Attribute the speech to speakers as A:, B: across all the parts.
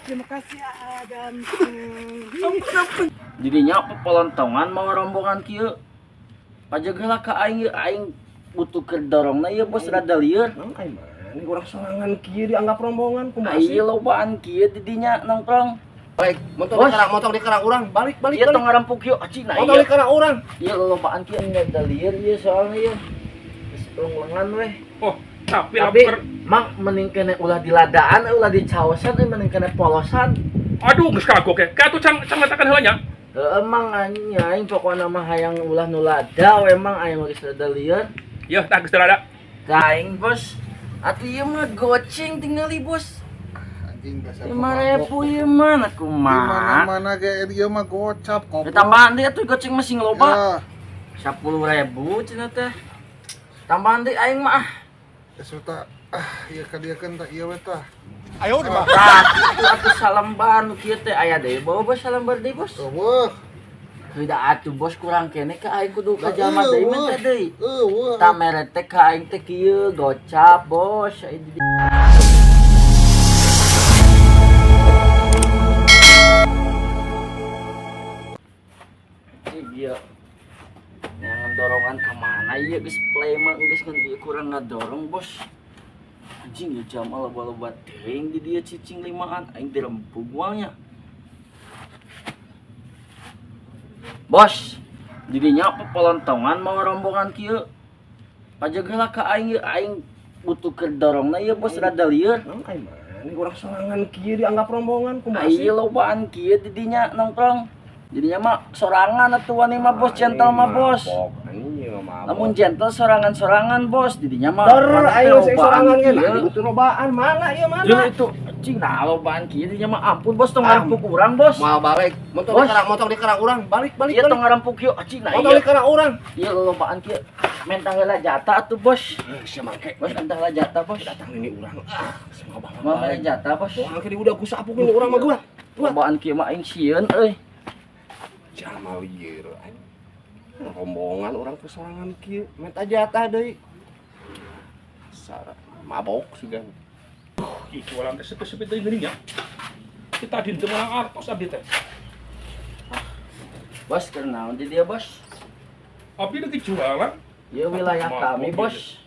A: Terima kasih Adam.
B: Jadinya pelontongan mau rombongan kieu. Pajagela ka aing aing butuh keur dorongna ieu bos rada lieur.
A: Mang ai mah ini urang sorangan kieu dianggap rombongan kumaha
B: Ieu lobaan kieu di dinya nongkrong.
A: Balik, motor di kerang urang, balik.
B: Ieu tong ngarampuk kieu acina
A: Motor
B: ieu.
A: di kerang urang.
B: Ieu lobaan kieu rada lieur ieu soalnya ieu. Geus lengan weh.
C: Oh, tapi
B: mang mending kene ulah di ladaan ulah di caosan mending kene polosan.
C: aduh geus kagok ya. Ka atuh can ngatakan heula nya.
B: Emang aing pokona mah hayang ulah nu lada we emang aya geus rada lieur.
C: Ya, tah geus ada.
B: Kaing bos. Atuh ieu mah goceng tingali bos.
A: Anjing dasar.
B: 5.000 ieu mah
A: Di
B: kumaha.
A: mana-mana ge dia mah gocap goblok.
B: Tambahan deui atuh goceng mah sing loba.
A: Ya,
B: 10.000 cenah teh. Tambahan deui aing mah.
A: suta ieu ka dieu kan tah ieu we tah.
C: Ayo di mah.
B: Tah, atuh salambar nu kieu teh aya deui bawa bos salambar deui bos.
A: Eueuh.
B: Heuda atuh bos kurang kene ka aing kudu ka jalma deui mah teh deui.
A: Eueuh.
B: Ta mere teh ka aing teh kieu gocap bos. Iya. Yang dorongan kemana iya geus play mah geus kan ieu kurang ngadorong bos. Anjing ieu jam loba-loba teuing di dieu cicing limaan aing dirempug wae. Bos, didinya pelontongan mau rombongan kieu. Pajagela ka aing butuh keur dorongna ieu bos rada lieur.
A: Mang ai mah ini urang sorangan kieu dianggap rombongan kumaha
B: Ieu lobaan kieu di dinya nongkrong. Jadinya mah sorangan atuh wani mah bos gentle mah bos. Lamun gentle sorangan-sorangan bos, didinya mah.
A: Dar ayo sing sorangan ge
B: kieu.
A: butuh lobaan mana ieu mana?
B: Jeung itu cing nah lobaan kieu didinya mah ampun bos tong ngarampuk urang bos.
A: Mal balik, motor di kerang urang, balik.
B: Ieu tong ngarampuk kieu cing nah
A: Motor di kerang urang.
B: ieu lobaan kieu. Mentah heula jatah atuh bos.
A: Sia make
B: Bos mentah heula jatah bos.
A: datang ini urang. Semua banget.
B: Mau heula jatah bos.
A: Urang ke udah ku sapuk ini urang mah gua.
B: Lobaan kieu mah aing sieun euy.
A: Jamal lieur anjing. Rombongan orang ke sorangan kieu, menta jatah deui. Sara mabok sigan.
C: Ih, jualan teh sepi-sepi teh geuning ya. Kita di teu meunang artos abdi teh.
B: Bos keur naon di dieu bos?
C: Abdi lagi jualan.
B: Ieu wilayah kami bos.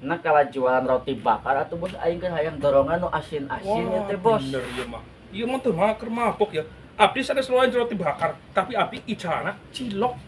B: Nah kalau jualan roti bakar atuh bos aing kan hayang dorongan nu asin-asin ya teh bos.
C: Bener ieu mah. Ieu mah teu keur mabok ya. Abdi sada selain roti bakar, tapi abdi icana cilok.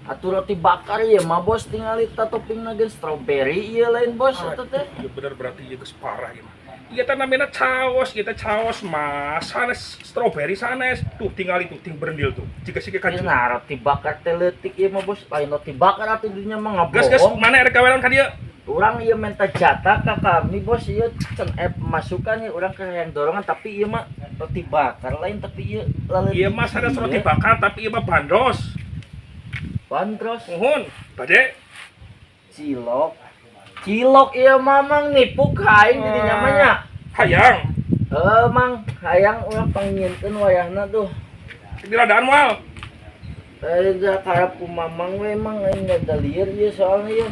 B: Atuh roti bakar ieu mah bos tingali ta toppingna geus strawberry ieu lain bos atuh teh.
C: Ieu bener berarti ieu geus parah ieu mah. Ieu teh namina caos, ieu teh caos mas. Sanes strawberry sanes. Tuh tingali tuh ting berendil tuh. Jika sih ka
B: Ieu nah roti bakar teh leutik ieu mah bos lain roti bakar atuh dinya mah
C: Gas
B: ngabohong.
C: mana erek gawean ka dieu?
B: Urang ieu minta jatah ka kami bos ieu can masukan ieu urang keur hayang dorongan tapi ieu mah roti bakar lain tapi ieu leutik.
C: Ieu mah sanes roti bakar tapi ieu mah bandos.
B: Bandros.
C: Nuhun, bade.
B: Cilok ieu mamang nipu ka aing di dinya mah nya.
C: Hayang.
B: Mang hayang urang pangnyieunkeun wayahna tuh.
C: Di ladaan moal.
B: Da karep ku mamang we mang aing da lieur ieu soalnya ieu.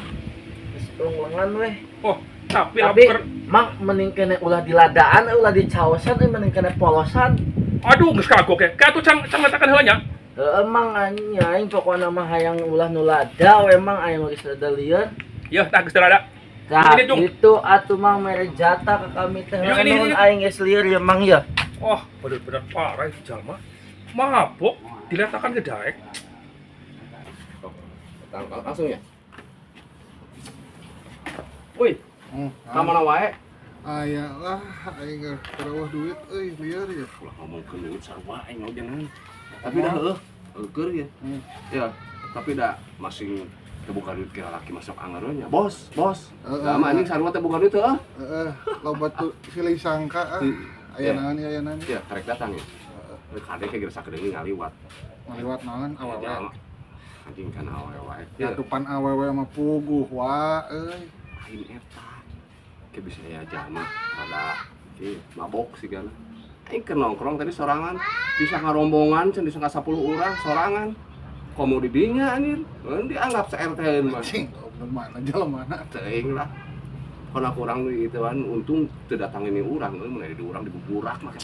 B: Geus lengan we.
C: Oh, tapi
B: mang mending kene ulah di ladaan ulah di caosan mending kene polosan.
C: aduh geus kagok ya. Ka atuh can ngatakan heula nya.
B: Emang aing pokona mah hayang ulah nu lada we emang aya geus rada lieur.
C: Ya, tah geus ada.
B: Tah
C: Ini, Jung.
B: itu atuh mang mere jatah ka kami teh.
C: Yuk, ini.
B: Namun aing geus lieur ya mang ya.
C: Oh, bener-bener parah itu jalma. Mabok, diletakan ke daek.
A: Langsung ya.
B: Wih, ka mana wae?
D: Aya lah, aing kerawah duit, liar ya.
A: Ulah ngomong ke duit sarua aing ojangan. Tapi dah keur ya. Ya, tapi dah masih terbuka duit kira laki masuk anggarannya. Bos. Lama anjing sarua teh buka duit teh.
D: Loba tuh silih sangka aya naon aya naon.
A: Ya, karek datang ya. Kade ke geus sakedeung ngaliwat.
D: Ngaliwat naon awewe.
A: Anjing kan awewe wae.
D: Tutupan awewe mah puguh wa
A: Aing eta. Ke bisa ya jalma pada mabok sigana. Aing keur nongkrong tadi sorangan, bisa ngarombongan can disangka 10 urang sorangan. Komo di dinya anjir. Dianggap se-RT mah.
D: Cing, mana jelema
A: Teuing lah. Kana kurang di ituan untung teu datang ini urang, mun di urang dibuburak mah.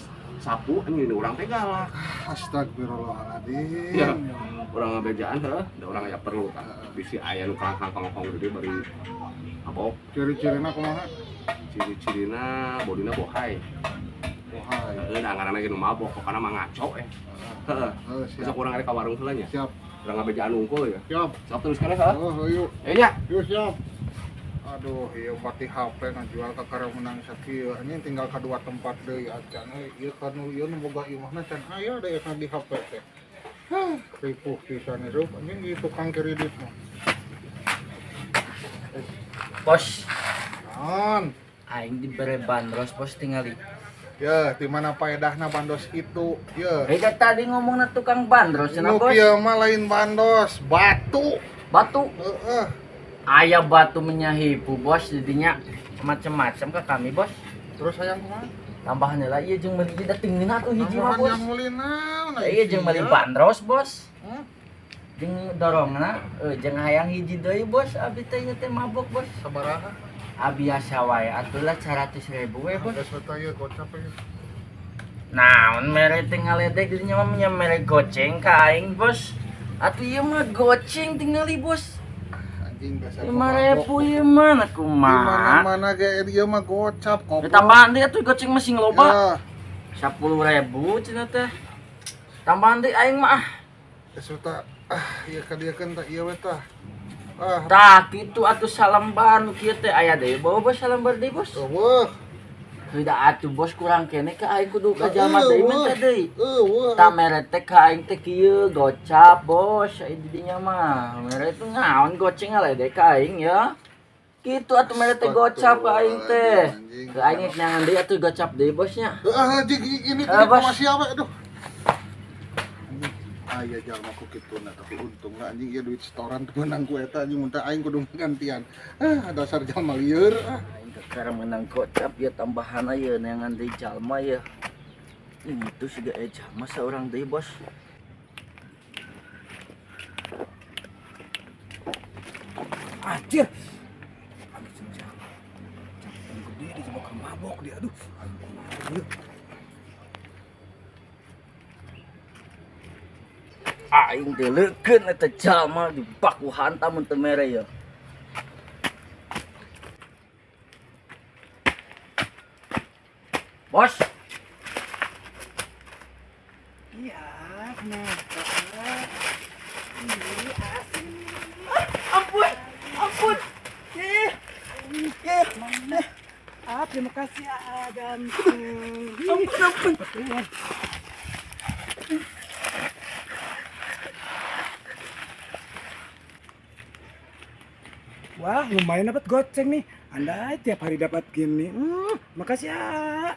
A: sapu anjing urang teh galak.
D: Astagfirullahaladzim.
A: Ya, urang ngabejaan heuh, da urang aya perlu kan. Bisi aya nu kangkong gede bari mabok.
D: Ciri-cirina kumaha?
A: Ciri-cirina bodina bohay.
D: Bohay.
A: Heeh, da ngaranna ge nu mabok, pokona mah ngaco Heeh.
D: Siap.
A: Besok urang ada ka warung heula nya.
D: Siap.
A: Urang ngabejaan unggul ya.
D: Siap.
A: Sok terus kana heeh.
D: Yuk.
A: nya.
D: Yuk siap. Aduh, ieu pati HP ngajual ka menang sakieu. Anjing tinggal ka dua tempat deui acan. Ieu kan ieu nu boga imahna can aya deui ka di HP teh. Hah, ripuh pisan hirup anjing di tukang kredit mah.
B: Bos,
D: Non.
B: aing dibere bandros bos tingali.
D: Ya, di mana faedahna bandos itu? Ya.
B: Beda tadi ngomongna tukang bandros cenah
D: Nu
B: bos.
D: kieu mah lain bandos, batu.
B: Batu,
D: Heeh.
B: aya batu menyahipu bos didinya macem-macem ke kami bos.
D: Terus sayang kumaha?
B: Tambahan lah ieu jeung meuli datingin atuh hiji mah bos.
D: Yang mulih naon?
B: Ieu jeung meuli bandros bos.
D: Hmm?
B: Jeung dorongna jeung hayang hiji deui bos, abi teh ieu teh mabok bos.
D: Sabaraha?
B: Abi asa wae atuh lah 100.000 we bos.
D: Ada sota ieu gocap ieu.
B: Naon mere teh ngaledek didinya mah nya mere goceng ka aing bos. Atuh ieu mah goceng tingali bos.
D: Anjing dasar.
B: 5.000 ieu mah
D: Di
B: kumaha.
D: mana-mana ge ieu mah gocap
B: Ya tambahan deui atuh goceng mah sing loba.
D: Ya,
B: 10.000 cenah teh. Tambahan deui aing mah.
D: sota ieu kadiekeun tah ieu we tah.
B: Tah kitu atuh salembar nu kieu teh aya deui bawa bos salembar deui bos.
D: Eueuh.
B: Heuda atuh bos kurang kene ka aing kudu ka jalma deui minta deui.
D: Eueuh.
B: Tak mere teh ka aing teh kieu gocap bos ai didinya mah. Mere teh ngaon goceng ngaledek ka aing ya. Kitu atuh mere teh gocap ka aing teh. Ke aing nyangan deui atuh gocap deui bosnya.
D: Anjing ini
B: Bos.
D: masih apa aduh. Aya jalma ku kituna tapi untungna anjing ieu duit setoran teu meunang ku eta anjing muntah aing kudu gantian. Dasar jalma lieur.
B: Aing keur menang gocap ya tambahan ayeuna nyangan deui jalma ya. Ini tuh sudah jalma seorang deui bos.
C: Anjir. Aduh senjata. Jangan gede dia cuma mabok dia. Aduh.
B: Aing deleukeun eta jalma di baku hantam mun teu mere ya. Bos,
E: Iya, kenapa? Ini asli.
B: ampun, ampun.
E: Mana? Terima kasih ganteng.
B: Ampun.
E: Wah, lumayan dapat goceng nih. Andai tiap hari dapat gini. Makasih ya.